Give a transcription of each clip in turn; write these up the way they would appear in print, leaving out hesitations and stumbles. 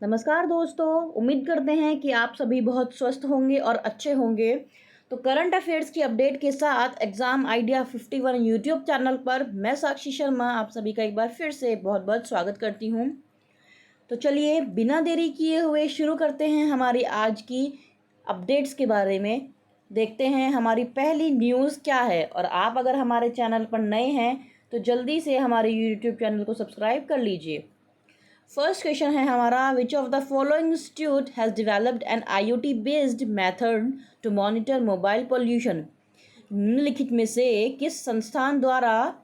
नमस्कार दोस्तों, उम्मीद करते हैं कि आप सभी बहुत स्वस्थ होंगे और अच्छे होंगे। तो करंट अफेयर्स की अपडेट के साथ एग्ज़ाम आइडिया 51 यूट्यूब चैनल पर मैं साक्षी शर्मा आप सभी का एक बार फिर से बहुत बहुत स्वागत करती हूं। तो चलिए बिना देरी किए हुए शुरू करते हैं हमारी आज की अपडेट्स के बारे में। देखते हैं हमारी पहली न्यूज़ क्या है। और आप अगर हमारे चैनल पर नए हैं तो जल्दी से हमारे यूट्यूब चैनल को सब्सक्राइब कर लीजिए। फर्स्ट क्वेश्चन है हमारा, which of the following institute has developed an IoT based method to monitor mobile pollution. निम्नलिखित में से किस संस्थान द्वारा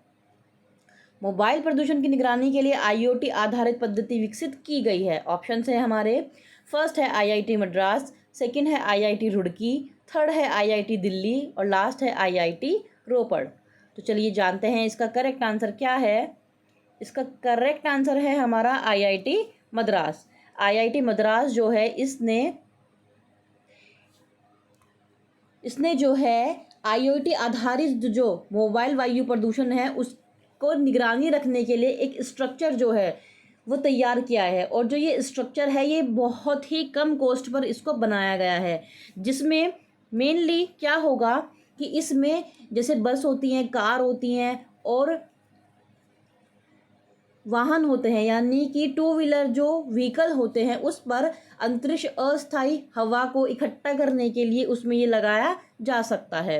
मोबाइल प्रदूषण की निगरानी के लिए IoT आधारित पद्धति विकसित की गई है? ऑप्शन है हमारे, फर्स्ट है IIT मद्रास, सेकंड है IIT रुड़की, थर्ड है IIT दिल्ली और लास्ट है IIT रोपड़। तो चलिए जानते हैं इसका करेक्ट आंसर क्या है। इसका करेक्ट आंसर है हमारा IIT मद्रास। IIT मद्रास जो है इसने जो है IoT आधारित जो मोबाइल वायु प्रदूषण है उसको निगरानी रखने के लिए एक स्ट्रक्चर जो है वो तैयार किया है। और जो ये स्ट्रक्चर है ये बहुत ही कम कॉस्ट पर इसको बनाया गया है, जिसमें मेनली क्या होगा कि इसमें जैसे बस होती हैं, कार होती हैं और वाहन होते हैं, यानी कि टू व्हीलर जो व्हीकल होते हैं उस पर अंतरिक्ष अस्थायी हवा को इकट्ठा करने के लिए उसमें ये लगाया जा सकता है।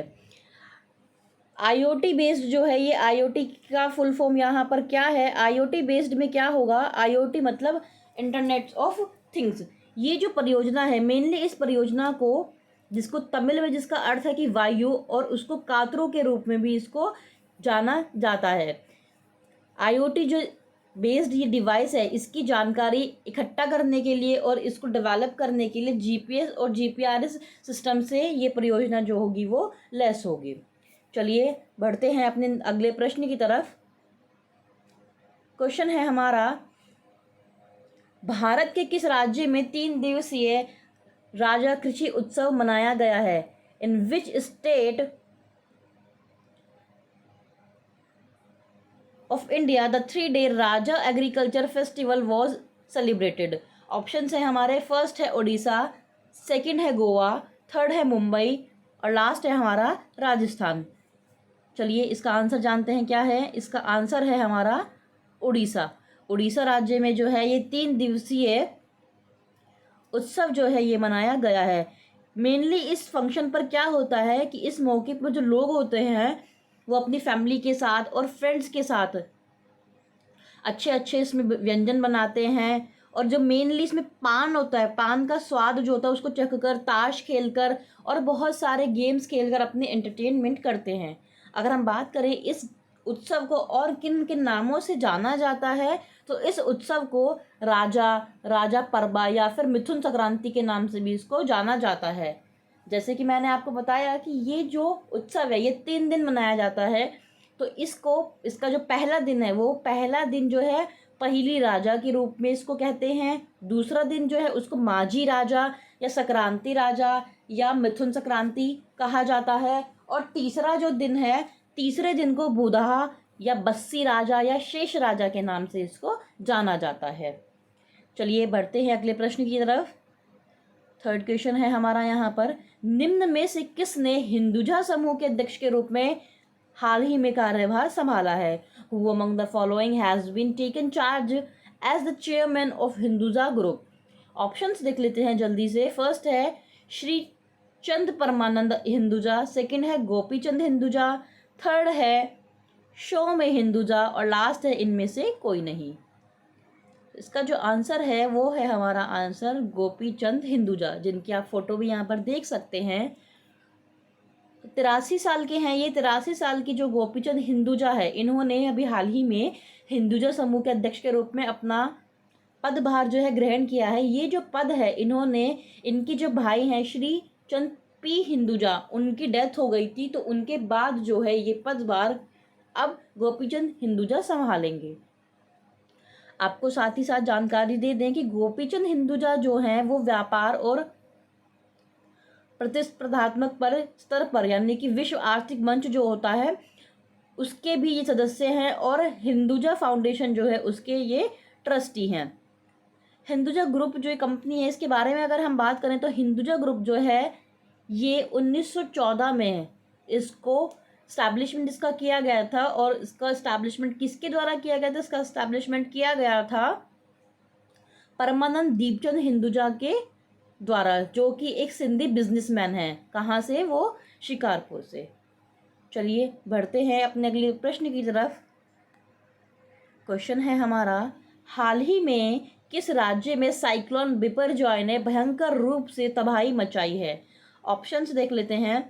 IoT बेस्ड जो है ये IoT का फुल फॉर्म यहाँ पर क्या है। IoT बेस्ड में क्या होगा, IoT मतलब इंटरनेट ऑफ थिंग्स। ये जो परियोजना है मेनली इस परियोजना को, जिसको तमिल में जिसका अर्थ है कि वायु, और उसको कातरू के रूप में भी इसको जाना जाता है। IoT जो बेस्ड ये डिवाइस है इसकी जानकारी इकट्ठा करने के लिए और इसको डेवलप करने के लिए GPS और GPRS सिस्टम से ये परियोजना जो होगी वो लैस होगी। चलिए बढ़ते हैं अपने अगले प्रश्न की तरफ। क्वेश्चन है हमारा, भारत के किस राज्य में 3 दिवसीय राजा कृषि उत्सव मनाया गया है? In which state of India the 3-day Raja agriculture festival was celebrated? Option है हमारे, फर्स्ट है उड़ीसा, सेकंड है गोवा, थर्ड है मुंबई और लास्ट है हमारा राजस्थान। चलिए इसका आंसर जानते हैं क्या है। इसका आंसर है हमारा उड़ीसा। उड़ीसा राज्य में जो है ये 3 दिवसीय उत्सव जो है ये मनाया गया है। मेनली इस फंक्शन पर क्या होता है कि इस मौके पर जो लोग होते हैं वो अपनी फैमिली के साथ और फ्रेंड्स के साथ अच्छे अच्छे इसमें व्यंजन बनाते हैं। और जो मेनली इसमें पान होता है, पान का स्वाद जो होता है उसको चख कर, ताश खेल कर और बहुत सारे गेम्स खेल कर अपने एंटरटेनमेंट करते हैं। अगर हम बात करें इस उत्सव को और किन किन नामों से जाना जाता है, तो इस उत्सव को राजा परबा या फिर मिथुन संक्रांति के नाम से भी इसको जाना जाता है। जैसे कि मैंने आपको बताया कि ये जो उत्सव है ये 3 दिन मनाया जाता है। तो इसका जो पहला दिन है वो पहला दिन जो है पहली राजा के रूप में इसको कहते हैं। दूसरा दिन जो है उसको माझी राजा या संक्रांति राजा या मिथुन संक्रांति कहा जाता है। और तीसरा जो दिन है, तीसरे दिन को बुधा या बस्सी राजा या शेष राजा के नाम से इसको जाना जाता है। चलिए बढ़ते हैं अगले प्रश्न की तरफ। थर्ड क्वेश्चन है हमारा यहाँ पर, निम्न में से किसने हिंदुजा समूह के अध्यक्ष के रूप में हाल ही में कार्यभार संभाला है? Who among the following has been taken charge as the chairman of Hinduja group? Options देख लेते हैं जल्दी से। फर्स्ट है श्री चंद परमानंद हिंदुजा, सेकंड है गोपी चंद हिंदुजा, थर्ड है शोमे हिंदुजा और लास्ट है इनमें से कोई नहीं। इसका जो आंसर है वो है हमारा आंसर गोपी चंद हिंदुजा, जिनकी आप फोटो भी यहाँ पर देख सकते हैं। 83 साल के हैं ये। 83 साल की जो गोपी चंद हिंदुजा है, इन्होंने अभी हाल ही में हिंदुजा समूह के अध्यक्ष के रूप में अपना पदभार जो है ग्रहण किया है। ये जो पद है इन्होंने, इनके जो भाई हैं श्री चंद पी हिंदुजा, उनकी डेथ हो गई थी, तो उनके बाद जो है ये पदभार अब गोपीचंद हिंदुजा संभालेंगे। आपको साथ ही साथ जानकारी दे दें कि गोपीचंद हिंदुजा जो हैं वो व्यापार और प्रतिस्पर्धात्मक पर स्तर पर, यानी कि विश्व आर्थिक मंच जो होता है उसके भी ये सदस्य हैं और हिंदुजा फाउंडेशन जो है उसके ये ट्रस्टी हैं। हिंदुजा ग्रुप जो कंपनी है, इसके बारे में अगर हम बात करें तो हिंदुजा ग्रुप जो है ये 1914 में इसको इस्टेब्लिशमेंट इसका किया गया था। और इसका इस्टेब्लिशमेंट किसके द्वारा किया गया था? इसका इस्टेब्लिशमेंट किया गया था परमानंद दीपचंद हिंदुजा के द्वारा, जो कि एक सिंधी बिजनेसमैन है। कहाँ से? वो शिकारपुर से। चलिए बढ़ते हैं अपने अगले प्रश्न की तरफ। क्वेश्चन है हमारा, हाल ही में किस राज्य में साइक्लोन बिपरजॉय ने भयंकर रूप से तबाही मचाई है? ऑप्शंस देख लेते हैं।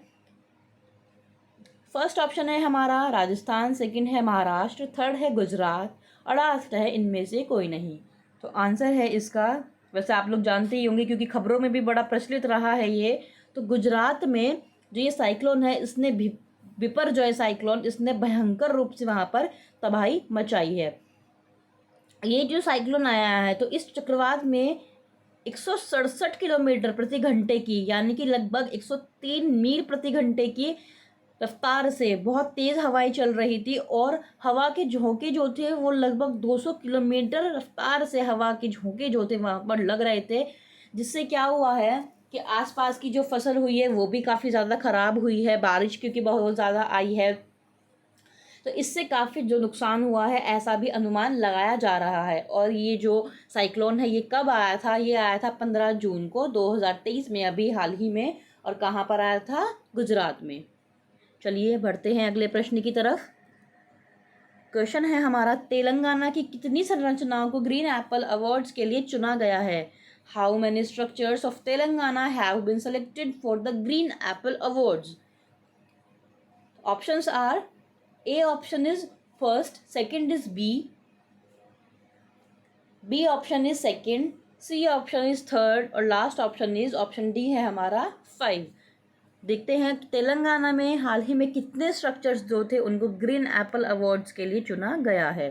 फर्स्ट ऑप्शन है हमारा राजस्थान, सेकंड है महाराष्ट्र, थर्ड है गुजरात और लास्ट है इनमें से कोई नहीं। तो आंसर है इसका, वैसे आप लोग जानते ही होंगे क्योंकि खबरों में भी बड़ा प्रचलित रहा है ये। तो गुजरात में जो ये साइक्लोन है, इसने बिपरजॉय साइक्लोन, इसने भयंकर रूप से वहाँ पर तबाही मचाई है। ये जो साइक्लोन आया है तो इस चक्रवात में 167 किलोमीटर प्रति घंटे की, यानी कि लगभग 103 मील प्रति घंटे की रफ्तार से बहुत तेज़ हवाएं चल रही थी। और हवा के झोंके जो थे वो लगभग 200 किलोमीटर रफ्तार से हवा के झोंके जो थे वहाँ पर लग रहे थे, जिससे क्या हुआ है कि आसपास की जो फसल हुई है वो भी काफ़ी ज़्यादा ख़राब हुई है। बारिश क्योंकि बहुत ज़्यादा आई है तो इससे काफ़ी जो नुकसान हुआ है ऐसा भी अनुमान लगाया जा रहा है। और ये जो साइक्लोन है ये कब आया था? ये आया था 15 जून को 2023 में, अभी हाल ही में। और कहाँ पर आया था? गुजरात में। चलिए बढ़ते हैं अगले प्रश्न की तरफ। क्वेश्चन है हमारा, तेलंगाना की कितनी संरचनाओं को ग्रीन एप्पल अवार्ड्स के लिए चुना गया है? How many structures of Telangana have been selected for the green apple awards? Options are, A option is first, second is B option is second, C option is third और last option is option D है हमारा 5। देखते हैं कि तेलंगाना में हाल ही में कितने structures जो थे उनको ग्रीन एप्पल अवार्ड्स के लिए चुना गया है।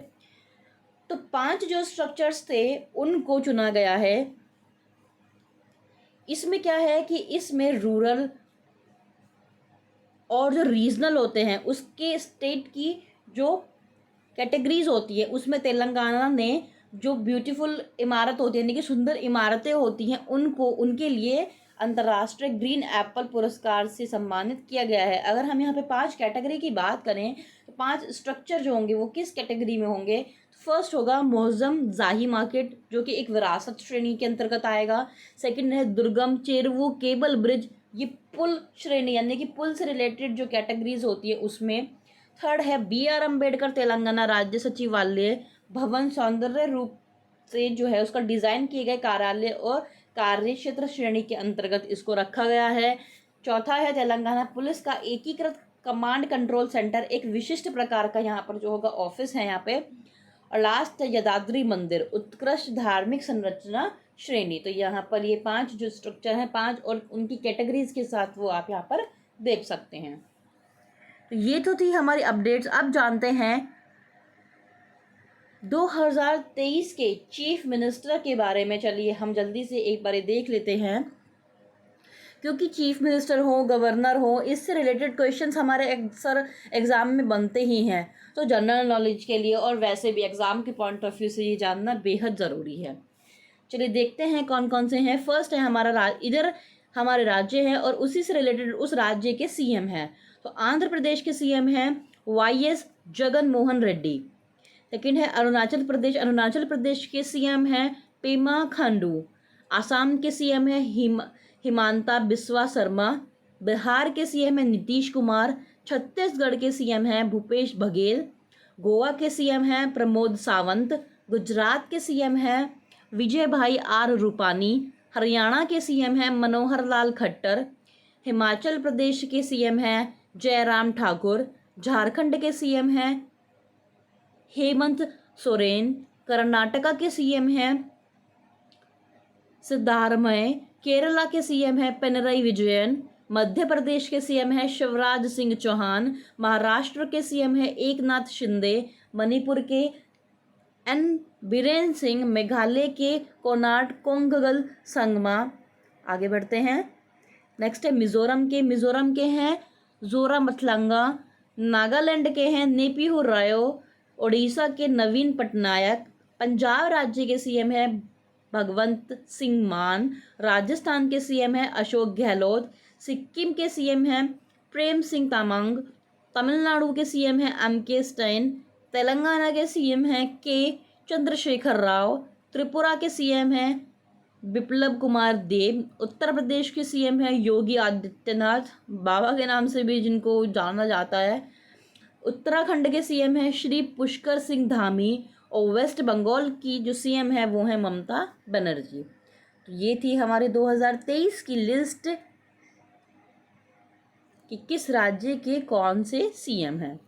तो 5 जो स्ट्रक्चर्स थे उनको चुना गया है। इसमें क्या है कि इसमें रूरल और जो रीजनल होते हैं उसके स्टेट की जो कैटेगरीज होती है उसमें तेलंगाना ने जो ब्यूटीफुल इमारत होती है, यानी कि सुंदर इमारतें होती हैं, उनको उनके लिए अंतर्राष्ट्रीय ग्रीन एप्पल पुरस्कार से सम्मानित किया गया है। अगर हम यहाँ पे 5 कैटेगरी की बात करें तो 5 स्ट्रक्चर जो होंगे वो किस कैटेगरी में होंगे? फर्स्ट होगा मोहज़म जाही मार्केट, जो कि एक विरासत श्रेणी के अंतर्गत आएगा। सेकंड है दुर्गम चेरुवू केबल ब्रिज, ये पुल श्रेणी यानी कि पुल से रिलेटेड जो कैटेगरीज होती है उसमें। थर्ड है BR अम्बेडकर तेलंगाना राज्य सचिवालय भवन, सौंदर्य रूप से जो है उसका डिज़ाइन किए गए कार्यालय और कार्य क्षेत्र श्रेणी के अंतर्गत इसको रखा गया है। चौथा है तेलंगाना पुलिस का एकीकृत कमांड कंट्रोल सेंटर, एक विशिष्ट प्रकार का यहाँ पर जो होगा ऑफिस है यहाँ पे। और लास्ट है यदाद्री मंदिर, उत्कृष्ट धार्मिक संरचना श्रेणी। तो यहाँ पर ये 5 जो स्ट्रक्चर हैं 5 और उनकी कैटेगरीज के साथ वो आप यहाँ पर देख सकते हैं। तो ये तो थी हमारी अपडेट्स। अब जानते हैं 2023 के चीफ मिनिस्टर के बारे में। चलिए हम जल्दी से एक बार देख लेते हैं, क्योंकि चीफ मिनिस्टर हो, गवर्नर हो, इससे रिलेटेड क्वेश्चंस हमारे अक्सर एग्ज़ाम में बनते ही हैं। तो जनरल नॉलेज के लिए और वैसे भी एग्ज़ाम के पॉइंट ऑफ व्यू से ये जानना बेहद ज़रूरी है। चलिए देखते हैं कौन कौन से हैं। फर्स्ट है हमारा इधर हमारे राज्य हैं और उसी से रिलेटेड उस राज्य के CM हैं। तो आंध्र प्रदेश के CM हैं YS जगन मोहन रेड्डी। सेकेंड है अरुणाचल प्रदेश, अरुणाचल प्रदेश के CM हैं पेमा खांडू। आसाम के CM है हिमांता बिस्वा शर्मा। बिहार के CM है नीतीश कुमार। छत्तीसगढ़ के CM हैं भूपेश बघेल। गोवा के CM हैं प्रमोद सावंत। गुजरात के CM हैं विजय भाई R रूपानी। हरियाणा के CM हैं मनोहर लाल खट्टर। हिमाचल प्रदेश के CM हैं जयराम ठाकुर। झारखंड के CM हैं हेमंत सोरेन। कर्नाटका के CM हैं सिद्धारमय। केरला के CM हैं पिनरई विजयन। मध्य प्रदेश के CM हैं शिवराज सिंह चौहान। महाराष्ट्र के CM हैं एकनाथ शिंदे। मणिपुर के N बीरेन सिंह। मेघालय के कोनार्ड कोंगगल संगमा। आगे बढ़ते हैं। नेक्स्ट है मिज़ोरम के हैं जोरामथलंगा। नागालैंड के हैं नेपिहु रायो। उड़ीसा के नवीन पटनायक। पंजाब राज्य के CM हैं भगवंत सिंह मान। राजस्थान के सीएम हैं अशोक गहलोत। सिक्किम के सीएम हैं प्रेम सिंह तामांग। तमिलनाडु के सीएम हैं एम.के. स्टैन। तेलंगाना के सीएम हैं के. चंद्रशेखर राव। त्रिपुरा के सीएम हैं बिप्लब कुमार देब। उत्तर प्रदेश के सीएम हैं योगी आदित्यनाथ, बाबा के नाम से भी जिनको जाना जाता है। उत्तराखंड के सीएम हैं श्री पुष्कर सिंह धामी। और वेस्ट बंगाल की जो सीएम है वो है ममता बनर्जी। तो ये थी हमारे 2023 की लिस्ट कि किस राज्य के कौन से सीएम हैं।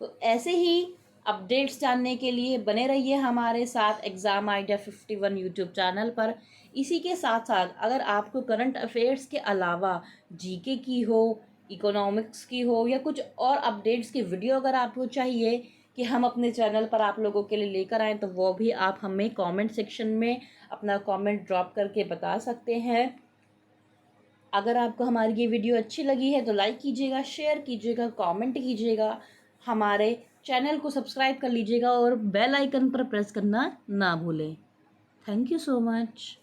तो ऐसे ही अपडेट्स जानने के लिए बने रहिए हमारे साथ एग्ज़ाम आइडिया 51 यूट्यूब चैनल पर। इसी के साथ साथ अगर आपको करंट अफेयर्स के अलावा जीके की हो, इकोनॉमिक्स की हो या कुछ और अपडेट्स की वीडियो अगर आपको चाहिए कि हम अपने चैनल पर आप लोगों के लिए लेकर आएँ, तो वो भी आप हमें कमेंट सेक्शन में अपना कमेंट ड्रॉप करके बता सकते हैं। अगर आपको हमारी ये वीडियो अच्छी लगी है तो लाइक कीजिएगा, शेयर कीजिएगा, कमेंट कीजिएगा, हमारे चैनल को सब्सक्राइब कर लीजिएगा और बेल आइकन पर प्रेस करना ना भूलें। Thank you so much.